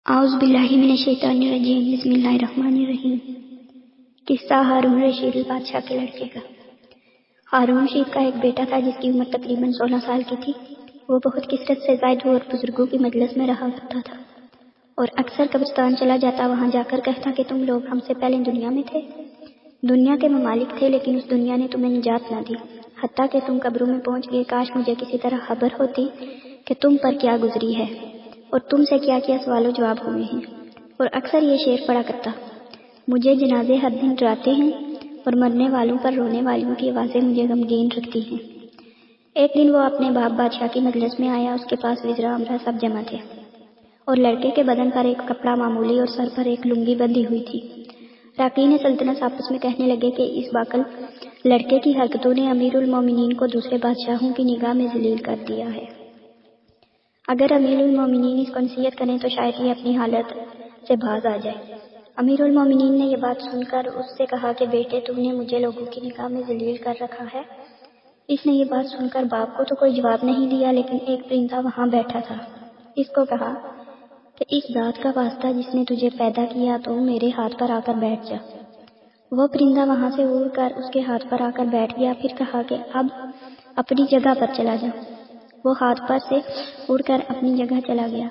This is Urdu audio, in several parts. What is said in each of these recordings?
اعوذ باللہ من الشیطان الرجیم، بسم اللہ الرحمن الرحیم۔ قصہ ہارون رشید بادشاہ کے لڑکے کا۔ ہارون رشید کا ایک بیٹا تھا جس کی عمر تقریباً 16 سال کی تھی۔ وہ بہت کثرت سے زائد اور بزرگوں کی مجلس میں رہا کرتا تھا اور اکثر قبرستان چلا جاتا، وہاں جا کر کہتا کہ تم لوگ ہم سے پہلے دنیا میں تھے، دنیا کے ممالک تھے، لیکن اس دنیا نے تمہیں نجات نہ دی، حتیٰ کہ تم قبروں میں پہنچ گئے۔ کاش مجھے کسی طرح خبر ہوتی کہ تم پر کیا گزری ہے اور تم سے کیا کیا سوال و جواب ہوئے ہیں۔ اور اکثر یہ شعر پڑا کرتا: مجھے جنازے ہر دن ڈراتے ہیں اور مرنے والوں پر رونے والیوں کی آوازیں مجھے غمگین رکھتی ہیں۔ ایک دن وہ اپنے باپ بادشاہ کی مجلس میں آیا، اس کے پاس وزراء امراء سب جمع تھے اور لڑکے کے بدن پر ایک کپڑا معمولی اور سر پر ایک لنگی بندھی ہوئی تھی۔ راکین سلطنت آپس میں کہنے لگے کہ اس باقل لڑکے کی حرکتوں نے امیر المومنین کو دوسرے بادشاہوں کی نگاہ میں ذلیل کر دیا ہے۔ اگر امیر المومنین اس کو نصیحت کریں تو شاید یہ اپنی حالت سے باز آ جائے۔ امیر المومنین نے یہ بات سن کر اس سے کہا کہ بیٹے، تم نے مجھے لوگوں کی نگاہ میں ذلیل کر رکھا ہے۔ اس نے یہ بات سن کر باپ کو تو کوئی جواب نہیں دیا، لیکن ایک پرندہ وہاں بیٹھا تھا، اس کو کہا کہ اس ذات کا واسطہ جس نے تجھے پیدا کیا تو میرے ہاتھ پر آ کر بیٹھ جا۔ وہ پرندہ وہاں سے اڑ کر اس کے ہاتھ پر آ کر بیٹھ گیا، پھر کہا کہ اب اپنی جگہ پر چلا جا۔ وہ ہاتھ پر سے اڑ کر اپنی جگہ چلا گیا۔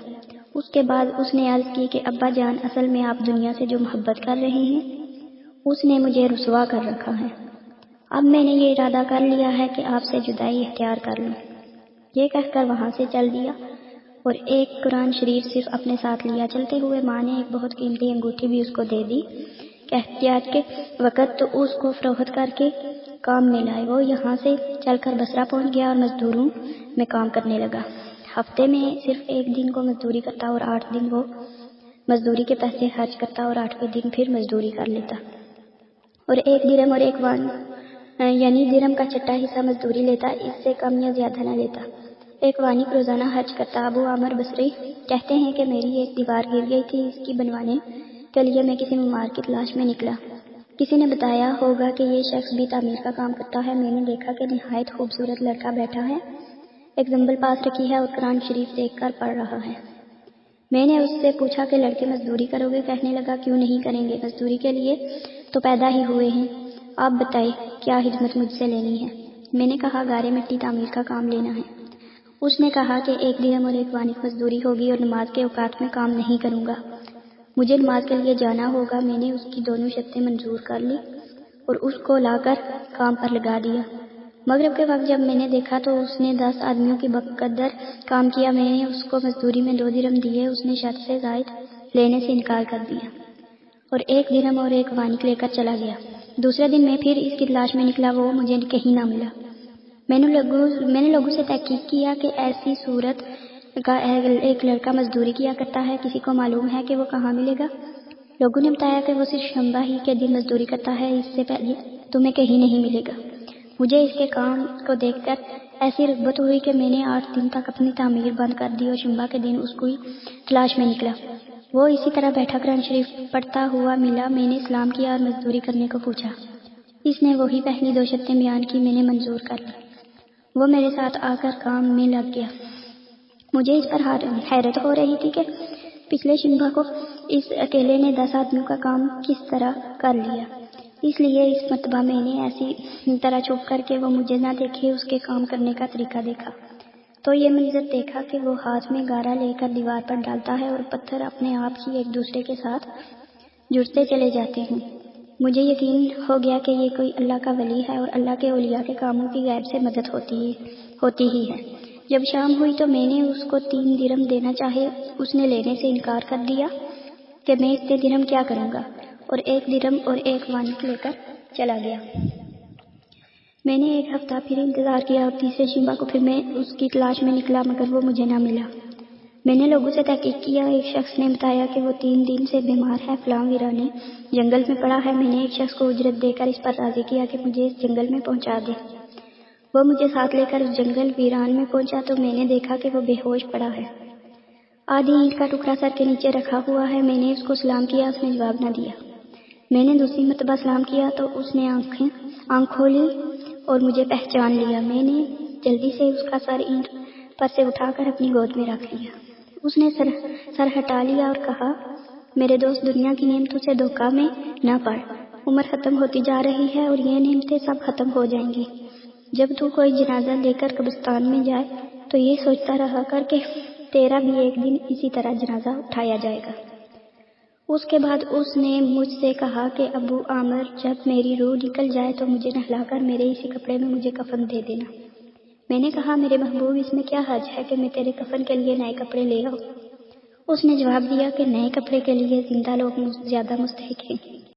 اس کے بعد اس نے عرض کی کہ ابا جان، اصل میں آپ دنیا سے جو محبت کر رہے ہیں اس نے مجھے رسوا کر رکھا ہے۔ اب میں نے یہ ارادہ کر لیا ہے کہ آپ سے جدائی اختیار کر لوں۔ یہ کہہ کر وہاں سے چل دیا اور ایک قرآن شریف صرف اپنے ساتھ لیا۔ چلتے ہوئے ماں نے ایک بہت قیمتی انگوٹھی بھی اس کو دے دی کہ احتیاط کے وقت تو اس کو فروخت کر کے کام میں لائے۔ وہ یہاں سے چل کر بصرہ پہنچ گیا اور مزدوروں میں کام کرنے لگا۔ ہفتے میں صرف ایک دن کو مزدوری کرتا اور 8 دن وہ مزدوری کے پیسے خرچ کرتا اور 8ویں دن پھر مزدوری کر لیتا اور 1 درہم اور 1 وان یعنی درہم کا چھٹا حصہ مزدوری لیتا، اس سے کم یا زیادہ نہ لیتا۔ 1 وانق روزانہ خرچ کرتا۔ ابو عامر بصری کہتے ہیں کہ میری ایک دیوار گر گئی تھی، اس کی بنوانے کے لیے میں کسی معمار کی تلاش میں نکلا۔ کسی نے بتایا ہوگا کہ یہ شخص بھی تعمیر کا کام کرتا ہے۔ میں نے دیکھا کہ نہایت خوبصورت لڑکا بیٹھا ہے، ایک زنبل پاس رکھی ہے اور قرآن شریف دیکھ کر پڑھ رہا ہے۔ میں نے اس سے پوچھا کہ لڑکے مزدوری کرو گے؟ کہنے لگا کیوں نہیں کریں گے، مزدوری کے لیے تو پیدا ہی ہوئے ہیں۔ آپ بتائیں کیا خدمت مجھ سے لینی ہے؟ میں نے کہا گارے مٹی تعمیر کا کام لینا ہے۔ اس نے کہا کہ 1 درہم اور 1 وانق مزدوری ہوگی اور نماز کے اوقات میں کام نہیں کروں گا، مجھے نماز کے لیے جانا ہوگا۔ میں نے اس کی دونوں شرطیں منظور کر لی اور اس کو لا کر کام پر لگا دیا۔ مغرب کے وقت جب میں نے دیکھا تو اس نے 10 آدمیوں کی بقدر کام کیا۔ میں نے اس کو مزدوری میں 2 درہم دیے، اس نے شرط سے زائد لینے سے انکار کر دیا اور 1 درہم اور 1 وانق لے کر چلا گیا۔ دوسرے دن میں پھر اس کی تلاش میں نکلا، وہ مجھے کہیں نہ ملا۔ میں نے لوگوں سے تحقیق کیا کہ ایسی صورت کا ایک لڑکا مزدوری کیا کرتا ہے، کسی کو معلوم ہے کہ وہ کہاں ملے گا؟ لوگوں نے بتایا کہ وہ صرف شنبہ ہی کے دن مزدوری کرتا ہے، اس سے پہلے تمہیں کہیں نہیں ملے گا۔ مجھے اس کے کام کو دیکھ کر ایسی رغبت ہوئی کہ میں نے 8 دن تک اپنی تعمیر بند کر دی اور شنبہ کے دن اس کی تلاش میں نکلا۔ وہ اسی طرح بیٹھا قرآن شریف پڑھتا ہوا ملا۔ میں نے سلام کیا اور مزدوری کرنے کو پوچھا۔ اس نے وہی پہلی 2 شرطیں بیان کی، میں نے منظور کر لی۔ وہ میرے ساتھ آ کر کام میں لگ گیا۔ مجھے اس پر حیرت ہو رہی تھی کہ پچھلے شنبہ کو اس اکیلے نے 10 آدمیوں کا کام کس طرح کر لیا۔ اس لیے اس مرتبہ میں نے ایسی طرح چھپ کر کے وہ مجھے نہ دیکھے اس کے کام کرنے کا طریقہ دیکھا تو یہ منظر دیکھا کہ وہ ہاتھ میں گارا لے کر دیوار پر ڈالتا ہے اور پتھر اپنے آپ ہی ایک دوسرے کے ساتھ جڑتے چلے جاتے ہیں۔ مجھے یقین ہو گیا کہ یہ کوئی اللہ کا ولی ہے اور اللہ کے اولیاء کے کاموں کی غیب سے مدد ہوتی ہی ہے۔ جب شام ہوئی تو میں نے اس کو 3 درہم دینا چاہے، اس نے لینے سے انکار کر دیا کہ میں اتنے درہم کیا کروں گا، اور 1 درہم اور 1 وانق لے کر چلا گیا۔ میں نے 1 ہفتہ پھر انتظار کیا اور تیسرے شنبہ کو پھر میں اس کی تلاش میں نکلا، مگر وہ مجھے نہ ملا۔ میں نے لوگوں سے تحقیق کیا، ایک شخص نے بتایا کہ وہ 3 دن سے بیمار ہے، فلاں ویرانے جنگل میں پڑا ہے۔ میں نے ایک شخص کو اجرت دے کر اس پر راضی کیا کہ مجھے اس جنگل میں پہنچا دے۔ وہ مجھے ساتھ لے کر اس جنگل ویران میں پہنچا تو میں نے دیکھا کہ وہ بے ہوش پڑا ہے، آدھی اینٹ کا ٹکڑا سر کے نیچے رکھا ہوا ہے۔ میں نے اس کو سلام کیا، اس نے جواب نہ دیا۔ میں نے دوسری مرتبہ سلام کیا تو اس نے آنکھ کھولی اور مجھے پہچان لیا۔ میں نے جلدی سے اس کا سر اینٹ پر سے اٹھا کر اپنی گود میں رکھ لیا۔ اس نے سر ہٹا لیا اور کہا، میرے دوست، دنیا کی نعمتوں سے دھوکہ میں نہ پڑ۔ عمر ختم ہوتی جا رہی ہے اور یہ نعمتیں سب ختم ہو جائیں گی۔ جب تو کوئی جنازہ لے کر قبرستان میں جائے تو یہ سوچتا رہا کر کہ تیرا بھی ایک دن اسی طرح جنازہ اٹھایا جائے گا۔ اس کے بعد اس نے مجھ سے کہا کہ ابو عامر، جب میری روح نکل جائے تو مجھے نہلا کر میرے اسی کپڑے میں مجھے کفن دے دینا۔ میں نے کہا، میرے محبوب، اس میں کیا حرج ہے کہ میں تیرے کفن کے لیے نئے کپڑے لے آؤں؟ اس نے جواب دیا کہ نئے کپڑے کے لیے زندہ لوگ زیادہ مستحق ہیں۔